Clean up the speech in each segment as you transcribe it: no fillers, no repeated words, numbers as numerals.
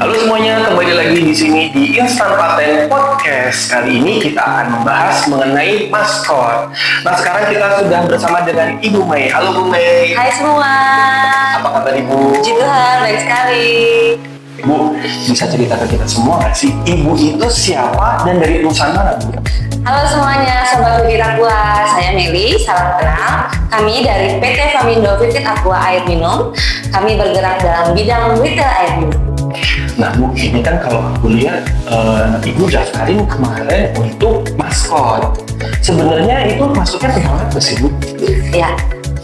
Halo semuanya, kembali lagi di sini di Instan Paten Podcast. Kali ini kita akan membahas mengenai maskot. Nah, sekarang kita sudah bersama dengan Ibu Mei. Halo Bu Mei. Hai semua. Apa kabar Ibu? Puji Tuhan, baik sekali. Ibu, bisa cerita ke kita semua nggak sih? Ibu itu siapa dan dari urusan mana Bu? Halo semuanya, Sobat Vivit Aqua. Saya Meli, salam kenal. Kami dari PT Famindo Vivit Aqua Air Minum. Kami bergerak dalam bidang retail air minum. Nah Bu, ini kan kalau aku lihat Ibu daftarin kemarin untuk maskot. Sebenarnya itu masuknya ke mana sih Bu? Ya,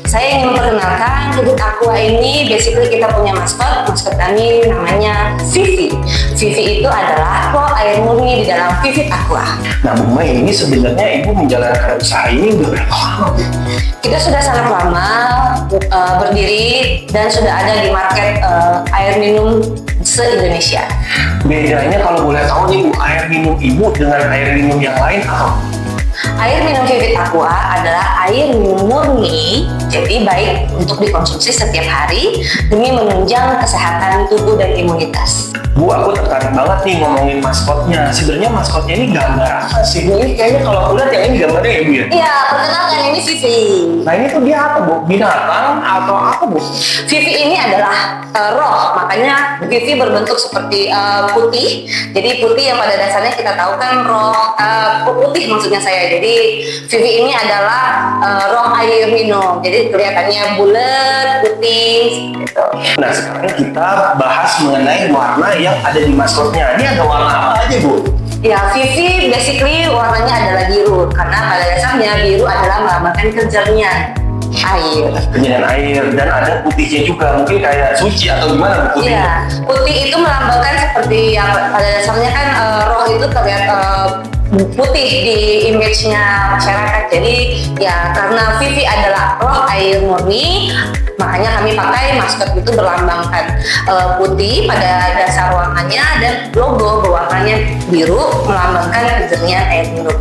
saya ingin memperkenalkan Vivit Aqua ini basically kita punya maskot kami namanya Vivi. Vivi itu adalah pro air murni di dalam Vivit Aqua. Nah Bu Mei, ini sebenarnya Ibu menjalankan usaha ini udah berapa lama Bu? Kita sudah sangat lama berdiri dan sudah ada di market air minum se-Indonesia. Bedanya kalau boleh tahu nih Bu, air minum Ibu dengan air minum yang lain apa? Air minum Vivit Aqua adalah air minum murni, jadi baik untuk dikonsumsi setiap hari demi menunjang kesehatan tubuh dan imunitas. Bu, aku tertarik banget nih ngomongin maskotnya. Sebenarnya maskotnya ini gambar apa sih Bu? Ini kayaknya kalau aku lihat yang ini gambarnya ya Bu ya? Iya, perkenalkan ini Vivi. Nah ini tuh dia apa Bu? Binatang atau apa Bu? Vivi ini adalah roh, makanya Vivi berbentuk seperti putih. Jadi putih yang pada dasarnya kita tahu kan roh putih maksudnya saya. Jadi Vivi ini adalah roh air minum. Jadi kelihatannya bulat, putih gitu. Nah sekarang kita bahas mengenai warna yang ada di maskotnya. Ini ada warna apa aja Bu? Ya, Vivi basically warnanya adalah biru karena pada dasarnya biru adalah melambangkan kejernihan air. Kejernihan air dan ada putihnya juga, mungkin kayak suci atau gimana Bu? Iya, putih itu melambangkan seperti yang pada dasarnya kan roh itu terlihat putih di image-nya masyarakat. Jadi ya karena Vivi adalah roh air murni, makanya kami pakai maskot itu berlambangkan putih pada dasar warnanya dan logo berwarnanya biru melambangkan kejernihan air minum.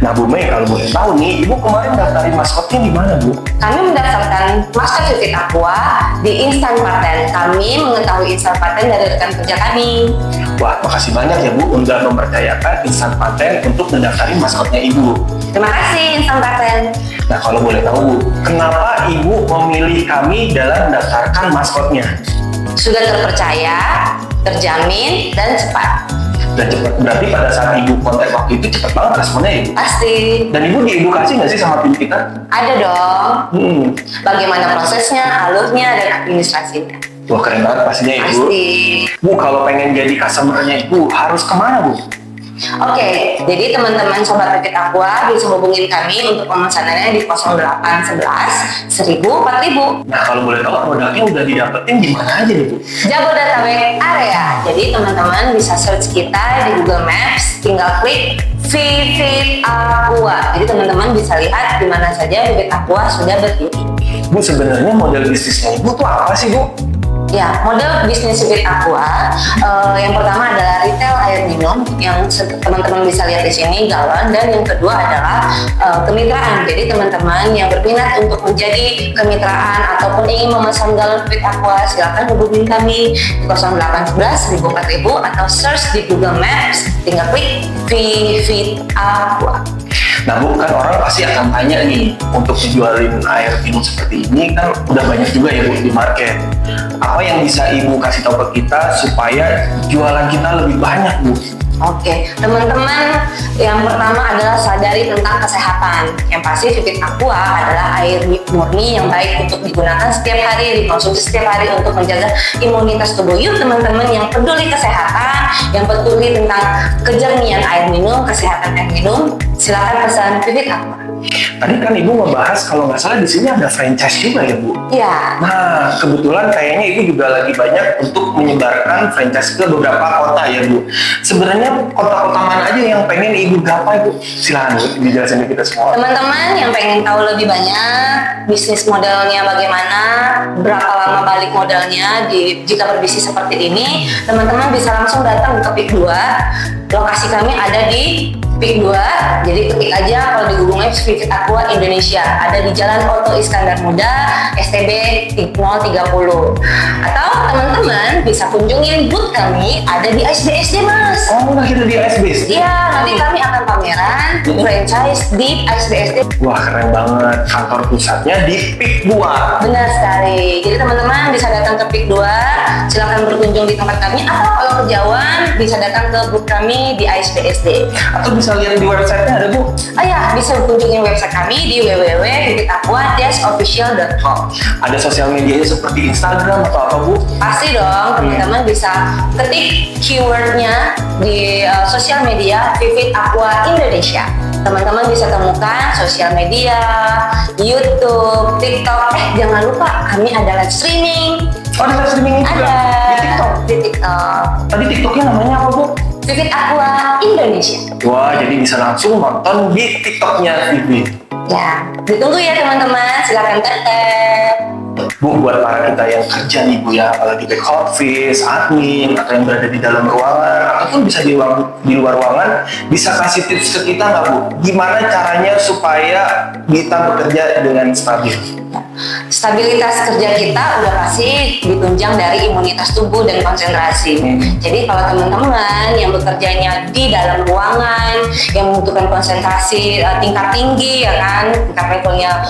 Nah Bu Mei, kalau boleh tahu nih, Ibu kemarin daftarin maskotnya di mana Bu? Kami mendaftarkan maskot Vivit Aqua di Instan Paten. Kami mengetahui Instan Paten dari rekan kerja kami. Wah, makasih banyak ya Bu udah mempercayakan Instan Paten untuk mendaftarin maskotnya Ibu. Terima kasih Instan Paten. Nah kalau boleh tahu Bu, kenapa Ibu memilih kami dalam mendaftarkan maskotnya? Sudah terpercaya, terjamin, dan cepat. Dan cepat, berarti pada saat Ibu kontak waktu itu cepat banget responnya Ibu? Pasti. Dan Ibu diedukasi nggak sih sama tim kita? Ada dong. Bagaimana prosesnya, alurnya, dan administrasinya. Wah keren banget pastinya Ibu. Pasti. Bu, kalau pengen jadi customer-nya Ibu, harus kemana Bu? Oke, jadi teman-teman Sobat Vivit Aqua bisa hubungin kami untuk pemesanannya di 0811 1000 4000. Nah kalau boleh tahu produknya udah didapetin di mana aja nih Bu? Jabodetabek area. Jadi teman-teman bisa search kita di Google Maps, tinggal klik Vivit Aqua. Jadi teman-teman bisa lihat di mana saja Vivit Aqua sudah berdiri. Bu, sebenarnya model bisnisnya Ibu tuh apa sih Bu? Ya, model bisnis Vivit Aqua yang pertama adalah retail air minum yang teman-teman bisa lihat di sini galon, dan yang kedua adalah kemitraan. Jadi teman-teman yang berminat untuk menjadi kemitraan ataupun ingin memesan galon Vivit Aqua, silakan hubungi kami di 0811 1000 4000 atau search di Google Maps, tinggal klik Vivit Aqua. Nah Bu, kan orang pasti akan tanya nih, untuk jualin air minum seperti ini kan udah banyak juga ya Bu di market. Apa yang bisa Ibu kasih tahu ke kita supaya jualan kita lebih banyak Bu? Oke, teman-teman, yang pertama adalah sadari tentang kesehatan. Yang pasti Vivit Aqua adalah air murni yang baik untuk digunakan setiap hari, dikonsumsi setiap hari untuk menjaga imunitas tubuh. Yuk teman-teman yang peduli kesehatan, yang peduli tentang kejernihan air minum, kesehatan air minum, silakan pesan Vivit Aqua. Tadi kan Ibu membahas kalau nggak salah di sini ada franchise juga ya Bu? Iya. Nah kebetulan kayaknya Ibu juga lagi banyak untuk menyebarkan franchise ke beberapa kota ya Bu. Sebenarnya kota-kota mana aja yang pengen Ibu gapai Bu? Silahkan Bu, dijelasin ke kita semua. Teman-teman yang pengen tahu lebih banyak bisnis modelnya bagaimana, berapa lama balik modalnya jika berbisnis seperti ini, teman-teman bisa langsung datang ke PIK 2. Lokasi kami ada di PIK 2, jadi ketik aja kalau di Google Maps Vivit Aqua Indonesia. Ada di Jalan Oto Iskandar Muda, STB 030. Atau teman-teman bisa kunjungin booth kami ada di ASBSD, Mas. Oh, udah kita di ASBSD? Iya, nanti kami akan pameran franchise di ASBSD. Wah, keren banget. Kantor pusatnya di PIK 2. Benar sekali. Jadi teman-teman bisa datang ke PIK 2, silakan berkunjung di tempat kami, atau kalau kejauhan bisa datang ke booth kami di ASBSD. Atau bisa lihat di websitenya ada, Bu? Oh ya, bisa kunjungin website kami di www.vivitaqua-official.com. Ada sosial medianya seperti Instagram atau apa, Bu? Pasti dong, teman-teman bisa ketik keywordnya di sosial media Vivit Aqua Indonesia. Teman-teman bisa temukan sosial media, YouTube, TikTok. Jangan lupa kami ada live streaming. Oh, ada live streaming juga? Ada Di TikTok? Di TikTok. Tadi TikToknya namanya apa, Bu? Vivit Aqua Indonesia. Wah, jadi bisa langsung nonton di TikToknya Vivi. Ya, ditunggu ya teman-teman. Silakan tetep. Bu, buat para kita yang kerja nih, Bu, ya, apalagi back office, admin, atau yang berada di dalam ruangan, ataupun bisa di luar ruangan, bisa kasih tips ke kita nggak, Bu? Gimana caranya supaya kita bekerja dengan stabil? Stabilitas kerja kita udah pasti ditunjang dari imunitas tubuh dan konsentrasi. Jadi kalau teman-teman yang bekerjanya di dalam ruangan, yang membutuhkan konsentrasi tingkat tinggi, ya kan, tingkat levelnya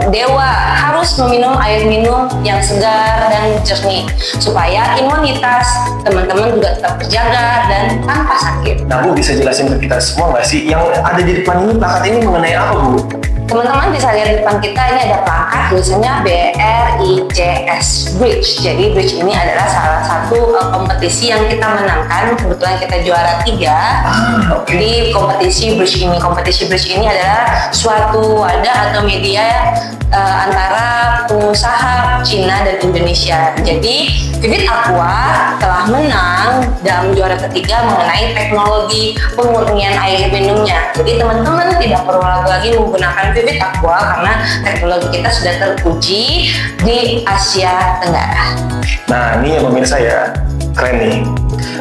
dewa, harus meminum air minum yang segar dan jernih supaya imunitas teman-teman juga tetap terjaga dan tanpa sakit. Nah, Bu, bisa jelasin ke kita semua nggak sih yang ada di depan ini, plakat ini mengenai apa, Bu? Teman-teman bisa lihat di depan kita ini ada plakat tulisannya BRICS Bridge. Jadi Bridge ini adalah salah satu kompetisi yang kita menangkan. Kebetulan kita juara 3 di kompetisi Bridge ini. Kompetisi Bridge ini adalah suatu wadah atau media antara pengusaha Cina dan Indonesia. Jadi Vivit Aqua telah menang dalam juara ketiga mengenai teknologi pemurnian air minumnya. Jadi teman-teman tidak perlu lagi menggunakan Vivit Aqua karena teknologi kita sudah teruji di Asia Tenggara. Nah, ini ya pemirsa ya, keren nih.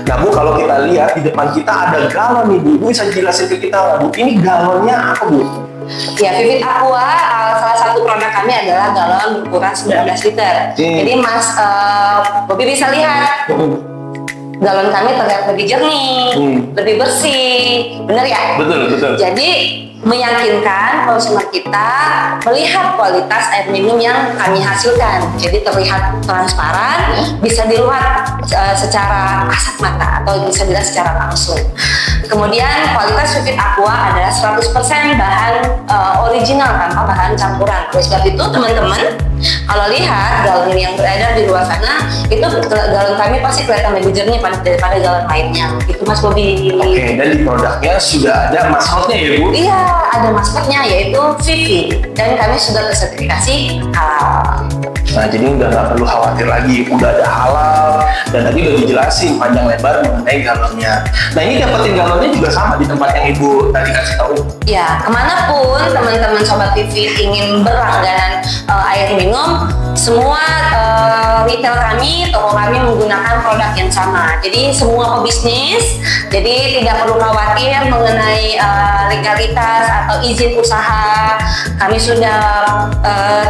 Nah, Bu, kalau kita lihat di depan kita ada galon nih, Bu. Bu bisa jelasin ke kita nggak, Bu? Ini galonnya apa, Bu? Ya, Vivit Aqua salah satu produk kami adalah galon berukuran 19 liter. Jadi Mas Bobi bisa lihat galon kami terlihat lebih jernih, lebih bersih, bener ya? Betul, betul. Jadi meyakinkan konsumen kita melihat kualitas air minum yang kami hasilkan. Jadi terlihat transparan, bisa dilihat secara kasat mata atau bisa dilihat secara langsung. Kemudian kualitas Vivit Aqua adalah 100% bahan original tanpa bahan campuran. Oleh sebab itu teman-teman, kalau lihat galon yang beredar di luar sana, itu galon kami pasti kelihatan lebih jernih daripada galon lainnya. Itu Mas Bobi. Oke, dan di produknya sudah ada maskotnya ya, Bu? Iya, ada maskotnya yaitu Vivi, dan kami sudah tersertifikasi halal. Nah, jadi udah nggak perlu khawatir lagi, udah ada halal, dan tadi udah dijelasin panjang lebar mengenai galonnya. Nah, ini dapetin galonnya juga sama di tempat yang Ibu tadi kasih tahu. Ya, kemanapun teman-teman Sobat Vivi ingin berlangganan air minum, semua retail kami, toko kami menggunakan produk yang sama. Jadi semua pebisnis, jadi tidak perlu khawatir mengenai legalitas atau izin usaha. Kami sudah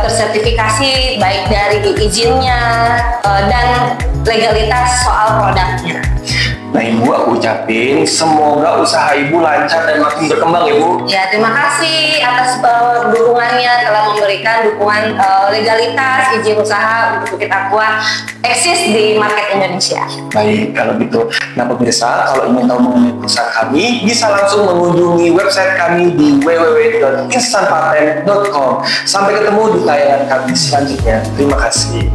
tersertifikasi baik dari izinnya dan legalitas soal produknya. Nah, Ibu, aku ucapin semoga usaha Ibu lancar dan makin berkembang, Ibu. Ya, terima kasih atas dukungannya, telah memberikan dukungan legalitas izin usaha untuk Vivit Aqua eksis di market Indonesia. Baik, kalau gitu. Nah, pemirsa, kalau ingin tahu mengenai perusahaan kami, bisa langsung mengunjungi website kami di www.instanpatent.com. Sampai ketemu di tayangan kami selanjutnya. Terima kasih.